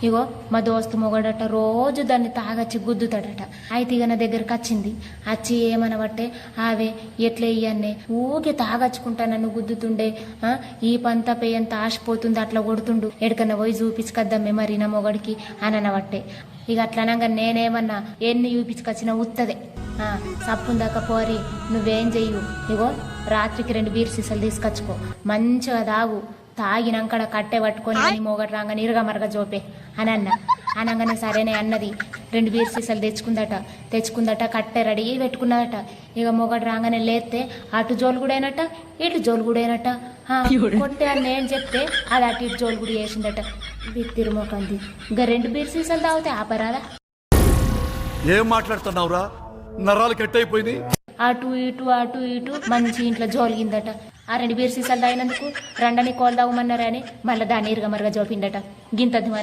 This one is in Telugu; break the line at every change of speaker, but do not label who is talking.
ఇగో మా దోస్తు మొగడట రోజు దాన్ని తాగచ్చి గుద్దుతాడట. అయితే ఇక నా దగ్గరికి వచ్చింది. వచ్చి ఏమనబట్టే ఆవే ఎట్లా ఇయ్యన్నే ఊకే తాగచ్చుకుంటా నన్ను గుద్దుతుండే, ఈ పంత పేయంత ఆశపోతుంది అట్లా కొడుతుండు, ఎడకన్నా పోయి చూపించుకద్దామే మరి నా మొగడికి అని అనబట్టే. ఇక అట్లా అనగా నేనేమన్నా ఎన్ని చూపించుకొచ్చినా ఉత్తదే. సప్పుందాక పోరి నువ్వేం చెయ్యు, ఇగో రాత్రికి 2 బీర్ సీసాలు తీసుకొచ్చుకో, మంచిగా తాగు, తాగినాకడ కట్టె పట్టుకొని అని మొగడు రాగానే ఇరగమరగ జోపే అని అనగానే సరేనే అన్నది. 2 బీర్ సీసాలు తెచ్చుకుందట, కట్టె రెడీ పెట్టుకున్నదట. ఇక మొగడు రాగానే లేస్తే అటు జోలు కూడా అయినట్ట, ఇటు జోలు కూడా అయినట్ట. కొట్టే అని నేను చెప్తే అది అటు ఇటు జోలు కూడా చేసిందట. తిరుమోకంది ఇక 2 బీర్ సీసాలు తాగితే ఆపరాదా?
ఏం మాట్లాడుతున్నావురా, నరాలు కట్టయిపోయింది.
అటు ఇటు మంచి ఇంట్లో జోలిగిందట. ఆ 2 బీర్ సీసాలు తాగినందుకు 2 కోళ్ళు తాగమన్నారని మళ్ళీ దాన్ని ఇరగమరగా జోపిందట. గింత